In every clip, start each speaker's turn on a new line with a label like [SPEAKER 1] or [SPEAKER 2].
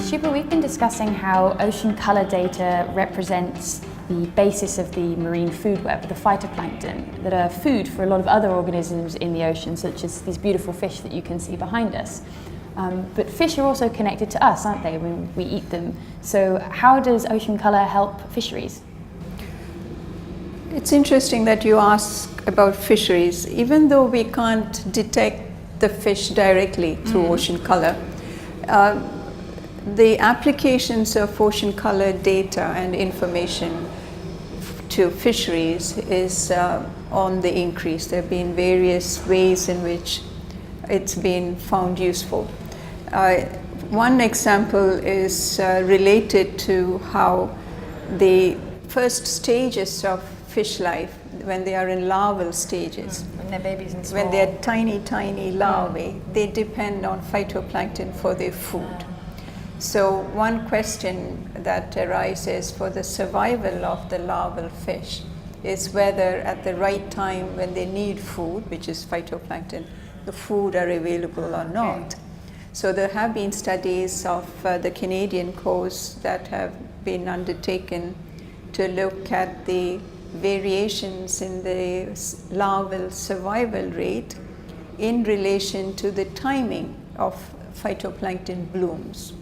[SPEAKER 1] Shubha, we've been discussing how ocean colour data represents the basis of the marine food web, the phytoplankton, that are food for a lot of other organisms in the ocean, such as these beautiful fish that you can see behind us. But fish are also connected to us, aren't they, when we eat them? So how does ocean colour help fisheries?
[SPEAKER 2] It's interesting that you ask about fisheries. Even though we can't detect the fish directly through ocean colour, the applications of ocean colour data and information to fisheries is on the increase. There have been various ways in which it's been found useful. One example is related to how the first stages of fish life, when they are in larval stages,
[SPEAKER 1] when they're babies and small,
[SPEAKER 2] when they're tiny larvae, they depend on phytoplankton for their food. So one question that arises for the survival of the larval fish is whether at the right time when they need food, which is phytoplankton, the food are available or not. So there have been studies of the Canadian coast that have been undertaken to look at the variations in the larval survival rate in relation to the timing of phytoplankton blooms.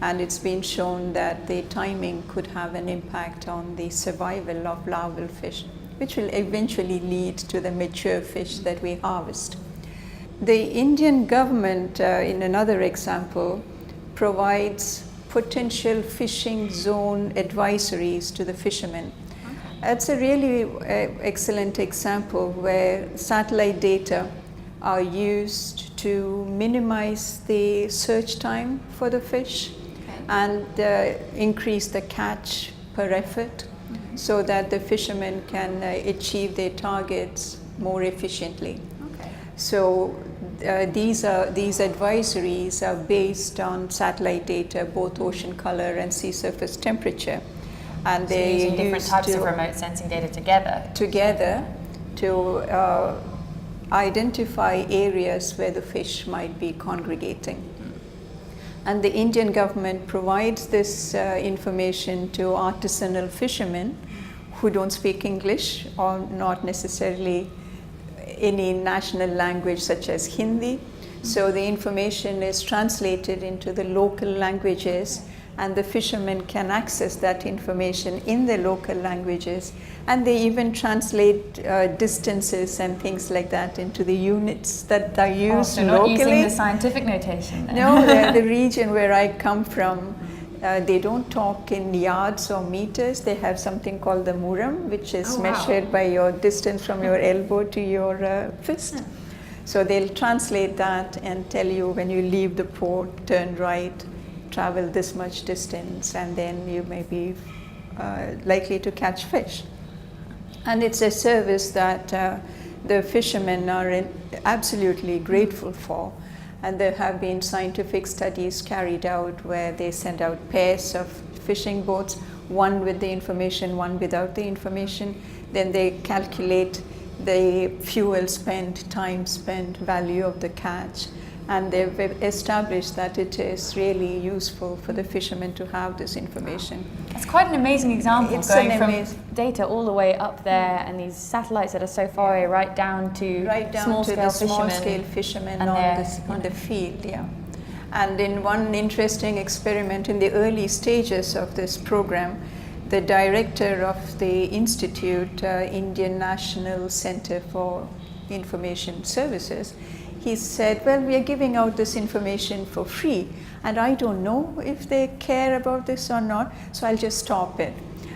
[SPEAKER 2] And it's been shown that the timing could have an impact on the survival of larval fish, which will eventually lead to the mature fish that we harvest. The Indian government, in another example, provides potential fishing zone advisories to the fishermen. It's a really excellent example where satellite data are used to minimize the search time for the fish and increase the catch per effort so that the fishermen can achieve their targets more efficiently. So these advisories are based on satellite data, both ocean color and sea surface temperature. And
[SPEAKER 1] so
[SPEAKER 2] they
[SPEAKER 1] using different types of remote sensing data together
[SPEAKER 2] to identify areas where the fish might be congregating. And the Indian government provides this information to artisanal fishermen who don't speak English or not necessarily any national language such as Hindi. So the information is translated into the local languages, and the fishermen can access that information in the local languages, and they even translate distances and things like that into the units that are used
[SPEAKER 1] so
[SPEAKER 2] locally.
[SPEAKER 1] Not using the scientific notation then.
[SPEAKER 2] No, the region where I come from, they don't talk in yards or meters. They have something called the muram, which is measured by your distance from your elbow to your fist. So they'll translate that and tell you when you leave the port, turn right, travel this much distance, and then you may be likely to catch fish. And it's a service that the fishermen are absolutely grateful for. And there have been scientific studies carried out where they send out pairs of fishing boats, one with the information, one without the information. Then they calculate the fuel spent, time spent, value of the catch. And they've established that it is really useful for the fishermen to have this information.
[SPEAKER 1] It's quite an amazing example, going from data all the way up there and these satellites that are so far away right down to
[SPEAKER 2] small-scale fishermen on the field. Yeah. And in one interesting experiment in the early stages of this program, the director of the institute, Indian National Center for Information Services, he said, well, we are giving out this information for free, and I don't know if they care about this or not, so I'll just stop it.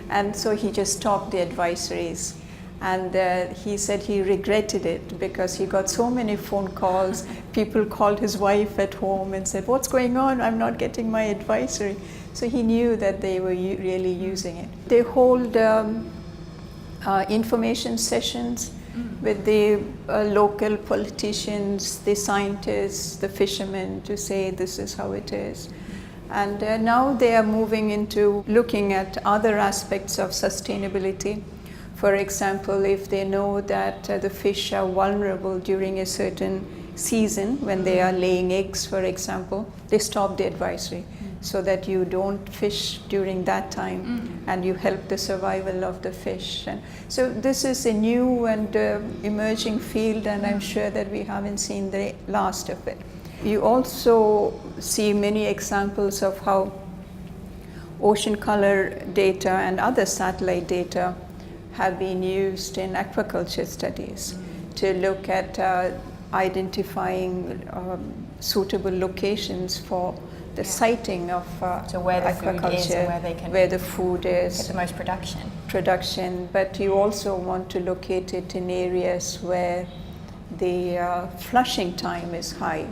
[SPEAKER 2] And so he just stopped the advisories. And he said he regretted it because he got so many phone calls. People called his wife at home and said, what's going on? I'm not getting my advisory. So he knew that they were really using it. They hold information sessions with the local politicians, the scientists, the fishermen, to say this is how it is. And now they are moving into looking at other aspects of sustainability. For example, if they know that the fish are vulnerable during a certain season when they are laying eggs, for example, they stop the advisory. so that you don't fish during that time and you help the survival of the fish. And so this is a new and emerging field, and I'm sure that we haven't seen the last of it. You also see many examples of how ocean color data and other satellite data have been used in aquaculture studies to look at identifying suitable locations for the siting of
[SPEAKER 1] so where the
[SPEAKER 2] aquaculture,
[SPEAKER 1] food is and where they can
[SPEAKER 2] where the food is,
[SPEAKER 1] get the most production.
[SPEAKER 2] But you also want to locate it in areas where the flushing time is high.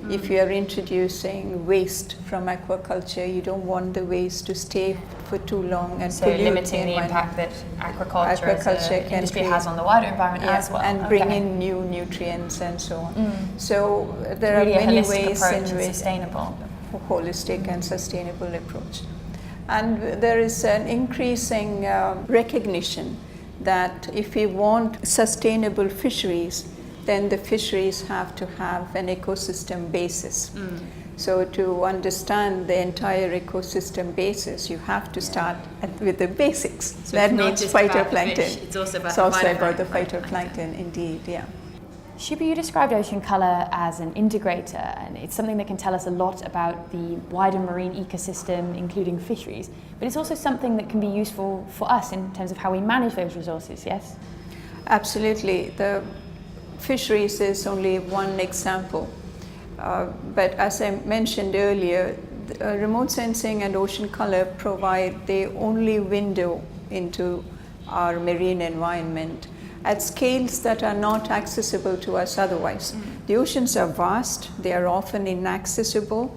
[SPEAKER 2] If you are introducing waste from aquaculture, you don't want the waste to stay for too long and
[SPEAKER 1] so
[SPEAKER 2] pollute
[SPEAKER 1] limiting the impact that aquaculture as an industry has on the wider environment as well.
[SPEAKER 2] And bring in new nutrients and so on. So there are
[SPEAKER 1] really
[SPEAKER 2] many
[SPEAKER 1] a holistic
[SPEAKER 2] ways
[SPEAKER 1] approach
[SPEAKER 2] in which
[SPEAKER 1] sustainable.
[SPEAKER 2] Holistic and sustainable approach. And there is an increasing recognition that if we want sustainable fisheries, then the fisheries have to have an ecosystem basis. So to understand the entire ecosystem basis, you have to start with the basics.
[SPEAKER 1] So
[SPEAKER 2] that
[SPEAKER 1] it's not
[SPEAKER 2] means
[SPEAKER 1] just about
[SPEAKER 2] phytoplankton.
[SPEAKER 1] fish, it's also about
[SPEAKER 2] the phytoplankton, indeed, yeah.
[SPEAKER 1] Shiba, you described ocean colour as an integrator, and it's something that can tell us a lot about the wider marine ecosystem, including fisheries. But it's also something that can be useful for us in terms of how we manage those resources, yes?
[SPEAKER 2] Absolutely. The fisheries is only one example. But as I mentioned earlier, remote sensing and ocean color provide the only window into our marine environment at scales that are not accessible to us otherwise. The oceans are vast, they are often inaccessible,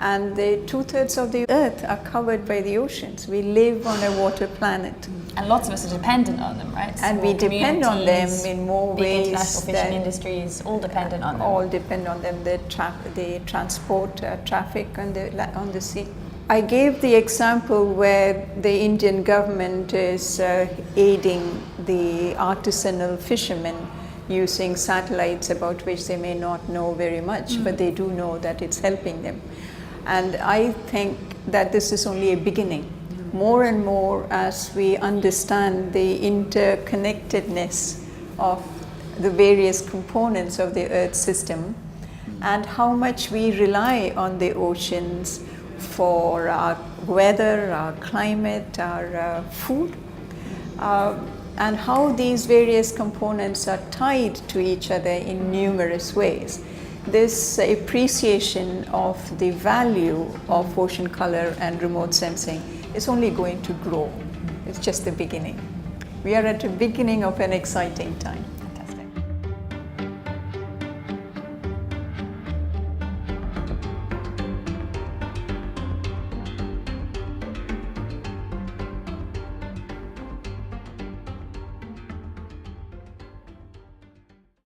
[SPEAKER 2] and the 2/3 of the earth are covered by the oceans. We live on a water planet.
[SPEAKER 1] And lots of us are dependent on them, right?
[SPEAKER 2] And we depend on them in more ways.
[SPEAKER 1] The international fishing industries, all dependent on them.
[SPEAKER 2] All depend on them, the transport, traffic on the sea. I gave the example where the Indian government is aiding the artisanal fishermen using satellites about which they may not know very much, but they do know that it's helping them. And I think that this is only a beginning. More and more, as we understand the interconnectedness of the various components of the Earth system and how much we rely on the oceans for our weather, our climate, our food, and how these various components are tied to each other in numerous ways. This appreciation of the value of ocean color and remote sensing is only going to grow. It's just the beginning. We are at the beginning of an exciting time.